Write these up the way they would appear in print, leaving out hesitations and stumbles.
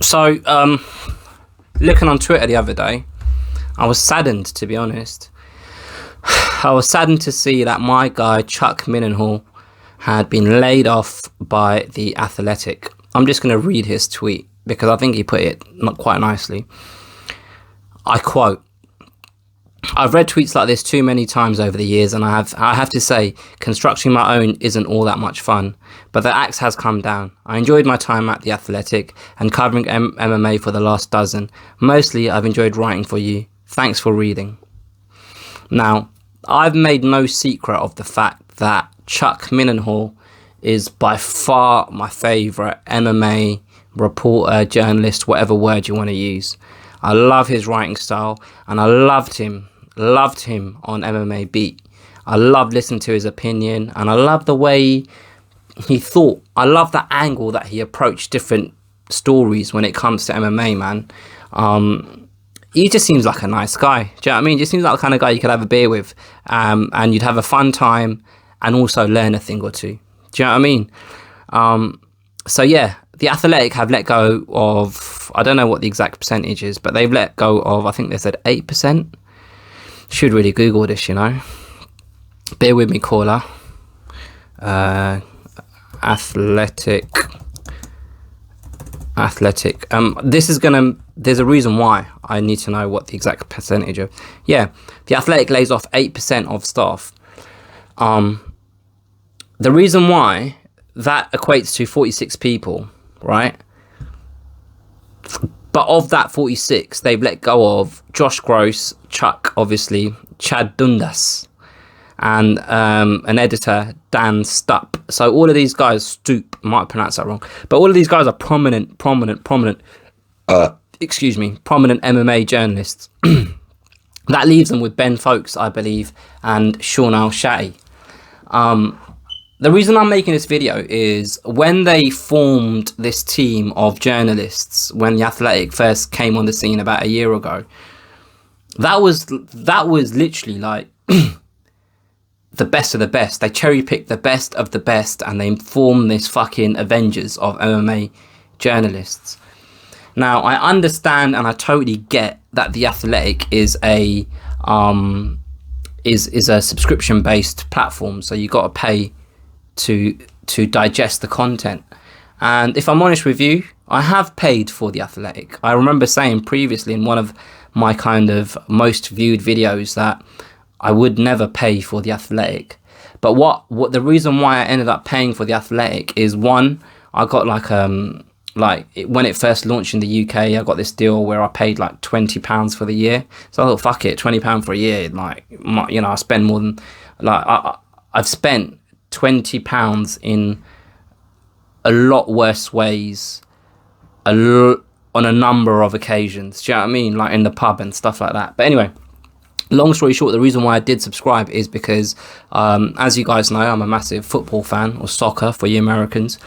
So, looking on Twitter the other day, I was saddened, to be honest. I was saddened to see that my guy, Chuck Mindenhall, had been laid off by The Athletic. I'm just going to read his tweet because I think he put it not quite nicely. I quote, "I've read tweets like this too many times over the years, and I have to say, constructing my own isn't all that much fun, but the axe has come down. I enjoyed my time at The Athletic and covering MMA for the last dozen. Mostly, I've enjoyed writing for you. Thanks for reading." Now, I've made no secret of the fact that Chuck Mindenhall is by far my favourite MMA reporter, journalist, whatever word you want to use. I love his writing style, and I loved him on MMA Beat. I loved listening to his opinion, and I love the way he thought. I love the angle that he approached different stories when it comes to MMA, man. He just seems like a nice guy. Do you know what I mean? Just seems like the kind of guy you could have a beer with, and you'd have a fun time and also learn a thing or two. Do you know what I mean? So yeah, The Athletic have let go of, I don't know what the exact percentage is, but they've let go of, I think they said 8%. Should really Google this, you know. Bear with me, caller. Athletic. There's a reason why I need to know what the exact percentage of. Yeah, The Athletic lays off 8% of staff. The reason why, that equates to 46 people, right? But of that 46, they've let go of Josh Gross, Chuck, obviously, Chad Dundas, and an editor, Dan Stupp. So all of these guys, Stoop, might pronounce that wrong, but all of these guys are prominent MMA journalists. That leaves them with Ben Folks, I believe, and Sean Al-Shatti. The reason I'm making this video is when they formed this team of journalists, when The Athletic first came on the scene about a year ago, that was literally like the best of the best. They cherry picked the best of the best and they formed this fucking Avengers of MMA journalists. Now, I understand and I totally get that The Athletic is a subscription based platform, so you got to pay to digest the content. And if I'm honest with you, I have paid for The Athletic. I remember saying previously in one of my kind of most viewed videos that I would never pay for The Athletic. But what the reason why I ended up paying for The Athletic is, one, I got when it first launched in the UK, I got this deal where I paid like £20 for the year. So I thought, fuck it, £20 for a year. Like, you know, I spend more than, like, I've spent £20 in a lot worse ways on a number of occasions. Do you know what I mean? Like in the pub and stuff like that. But anyway, long story short, the reason why I did subscribe is because, as you guys know, I'm a massive football fan, or soccer for you Americans.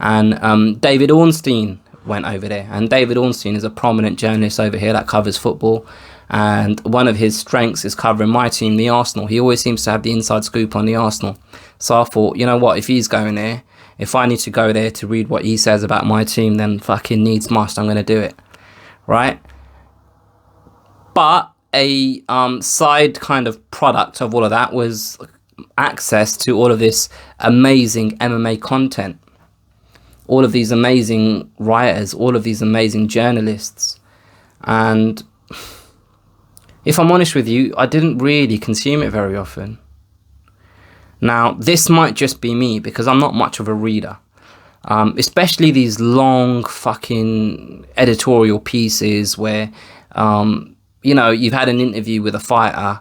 And David Ornstein went over there. And David Ornstein is a prominent journalist over here that covers football. And one of his strengths is covering my team, the Arsenal. He always seems to have the inside scoop on the Arsenal. So I thought, you know what, if he's going there, if I need to go there to read what he says about my team, then fucking needs must, I'm going to do it. Right? But a side kind of product of all of that was access to all of this amazing MMA content. All of these amazing writers, all of these amazing journalists. And if I'm honest with you, I didn't really consume it very often. Now, this might just be me because I'm not much of a reader. Especially these long fucking editorial pieces where, you know, you've had an interview with a fighter,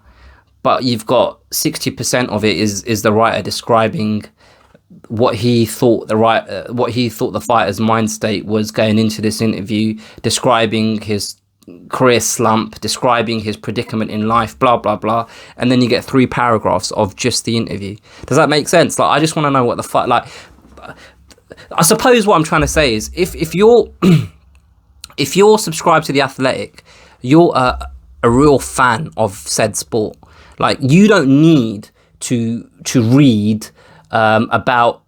but you've got 60% of it is the writer describing what he thought the fighter's mind state was going into this interview, describing his career slump, describing his predicament in life, blah blah blah, and then you get 3 paragraphs of just the interview. Does that make sense? Like, I just want to know what the fuck. Like, I suppose what I'm trying to say is, if you're if you're subscribed to The Athletic, you're a real fan of said sport. Like, you don't need to read about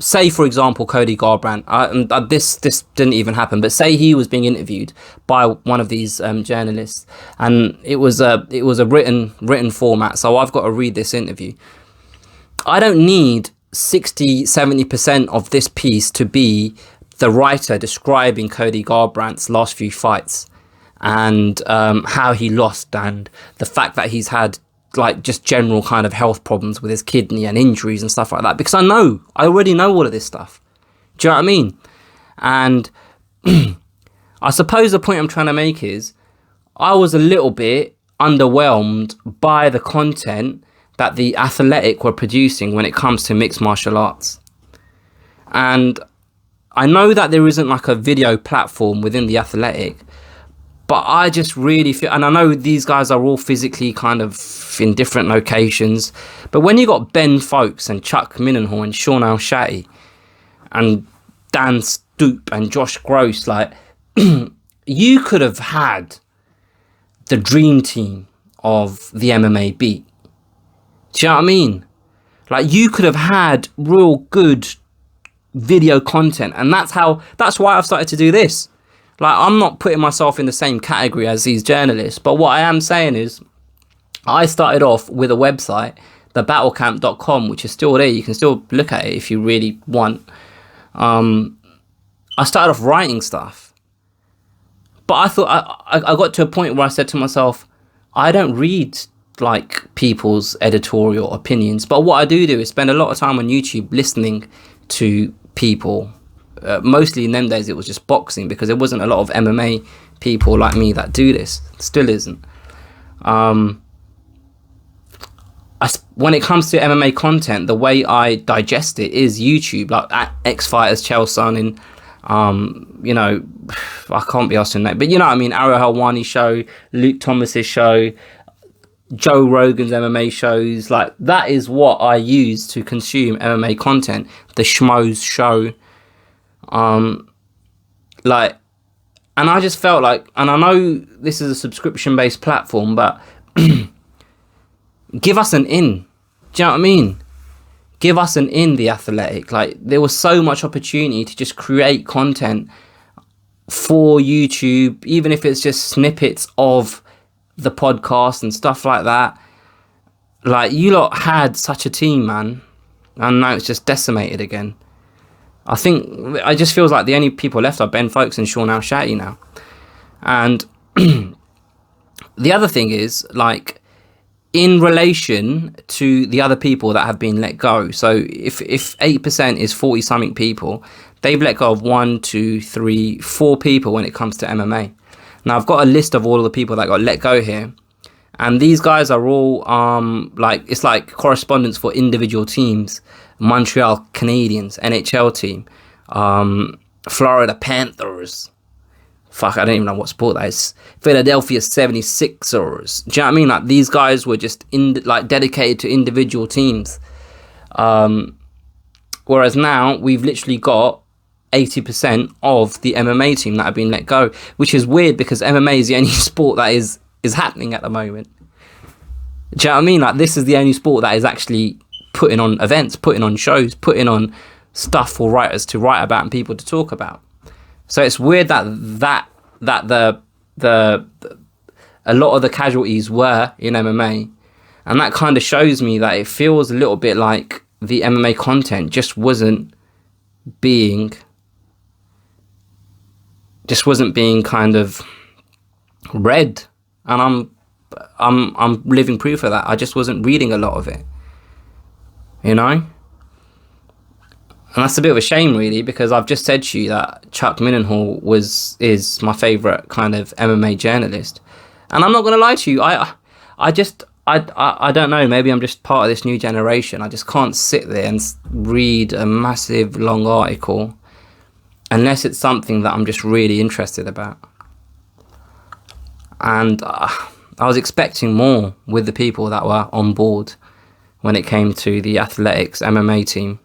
say for example Cody Garbrandt, and this didn't even happen, but say he was being interviewed by one of these journalists, and it was a written format, so I've got to read this interview. I don't need 60-70% of this piece to be the writer describing Cody Garbrandt's last few fights and how he lost, and the fact that he's had like just general kind of health problems with his kidney and injuries and stuff like that, because I already know all of this stuff. Do you know what I mean? And I suppose the point I'm trying to make is I was a little bit underwhelmed by the content that the Athletic were producing when it comes to mixed martial arts. And I know that there isn't like a video platform within the Athletic, but I just really feel, and I know these guys are all physically kind of in different locations, but when you got Ben Folkes and Chuck Mindenhall and Sean Al-Shatti and Dan Stoop and Josh Gross, like, you could have had the dream team of the MMA beat. Do you know what I mean? Like, you could have had real good video content, and that's why I've started to do this. Like, I'm not putting myself in the same category as these journalists, but what I am saying is I started off with a website, thebattlecamp.com, which is still there. You can still look at it if you really want. I started off writing stuff, but I thought I got to a point where I said to myself, I don't read like people's editorial opinions, but what I do is spend a lot of time on YouTube listening to people. Mostly in them days it was just boxing, because there wasn't a lot of MMA people like me that do this. Still isn't. When it comes to MMA content, the way I digest it is YouTube, like at X Fighters, Chael Sonnen, you know, I can't be asked to name, but you know what I mean, Ariel Helwani show, Luke Thomas's show, Joe Rogan's MMA shows. Like, that is what I use to consume MMA content. The Schmoes show. Like, and I just felt like, and I know this is a subscription based platform, but give us an in. Do you know what I mean? Give us an in, the Athletic. Like, there was so much opportunity to just create content for YouTube, even if it's just snippets of the podcast and stuff like that. Like, you lot had such a team, man, and now it's just decimated again. I think it just feels like the only people left are Ben Folkes and Sean Al-Shatti now. And the other thing is, like, in relation to the other people that have been let go. So if 8% is 40 something people, they've let go of 1, 2, 3, 4 people when it comes to MMA. Now I've got a list of all of the people that got let go here, and these guys are all like, it's like correspondence for individual teams. Montreal Canadiens, NHL team, Florida Panthers, fuck, I don't even know what sport that is, Philadelphia 76ers. Do you know what I mean? Like, these guys were just dedicated to individual teams, whereas now we've literally got 80% of the MMA team that have been let go, which is weird because MMA is the only sport that is happening at the moment. Do you know what I mean? Like, this is the only sport that is actually putting on events, putting on shows, putting on stuff for writers to write about and people to talk about. So it's weird that the a lot of the casualties were in MMA, and that kind of shows me that it feels a little bit like the MMA content just wasn't being kind of read, and I'm living proof of that. I just wasn't reading a lot of it. You know? And that's a bit of a shame, really, because I've just said to you that Chuck Mindenhall is my favourite kind of MMA journalist. And I'm not going to lie to you, I don't know, maybe I'm just part of this new generation. I just can't sit there and read a massive long article unless it's something that I'm just really interested about. And I was expecting more with the people that were on board when it came to the Athletics MMA team.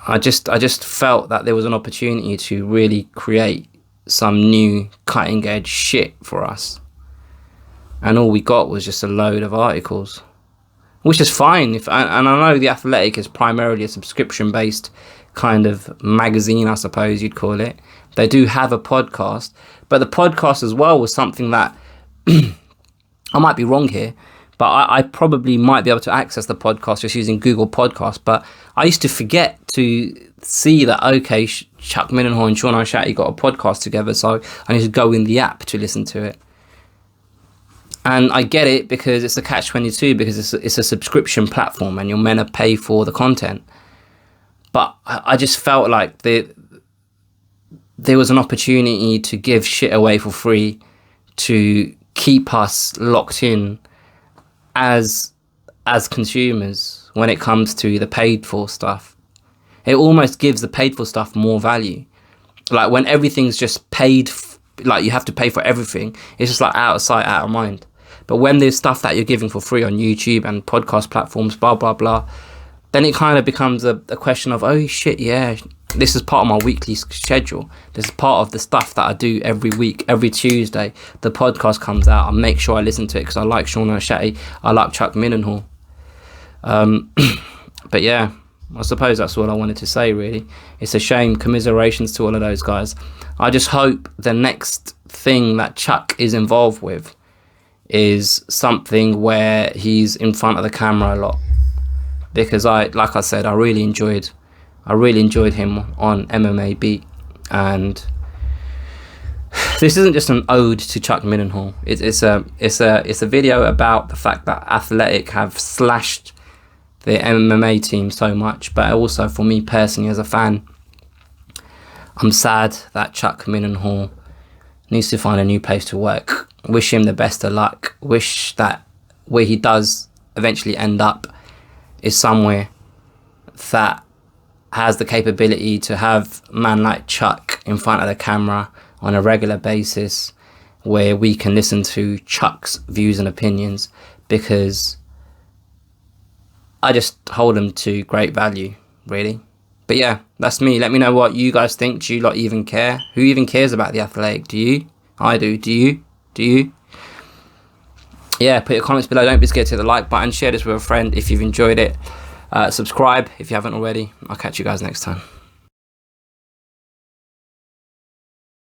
I just felt that there was an opportunity to really create some new cutting edge shit for us. And all we got was just a load of articles. which is fine. And I know The Athletic is primarily a subscription-based kind of magazine, I suppose you'd call it. They do have a podcast, but the podcast as well was something that I might be wrong here, but I probably might be able to access the podcast just using Google Podcasts. But I used to forget to see that, okay, Chuck Mindenhall and Sean O'Shatty got a podcast together, so I need to go in the app to listen to it. And I get it, because it's a catch-22, because it's a subscription platform and you're meant to pay for the content. But I just felt like there was an opportunity to give shit away for free, to keep us locked in as consumers when it comes to the paid for stuff. It almost gives the paid for stuff more value. Like when everything's just paid, like you have to pay for everything, it's just like out of sight, out of mind. But when there's stuff that you're giving for free on YouTube and podcast platforms, blah, blah, blah, then it kind of becomes a question of, oh shit, yeah, this is part of my weekly schedule. This is part of the stuff that I do every week. Every Tuesday, the podcast comes out. I make sure I listen to it because I like Sean O'Shatty. I like Chuck Mindenhall. But yeah, I suppose that's all I wanted to say, really. It's a shame. Commiserations to all of those guys. I just hope the next thing that Chuck is involved with is something where he's in front of the camera a lot. Because like I said, I really enjoyed him on MMA Beat, and this isn't just an ode to Chuck Mindenhall. It's a video about the fact that Athletic have slashed the MMA team so much, but also for me personally as a fan, I'm sad that Chuck Mindenhall needs to find a new place to work. Wish him the best of luck. Wish that where he does eventually end up is somewhere that has the capability to have a man like Chuck in front of the camera on a regular basis, where we can listen to Chuck's views and opinions, because I just hold him to great value, really. But yeah, that's me. Let me know what you guys think. Do you lot even care? Who even cares about The Athletic? Do you? I do. Do you? Do you? Yeah, put your comments below. Don't be scared to hit the like button. Share this with a friend if you've enjoyed it. Subscribe if you haven't already. I'll catch you guys next time.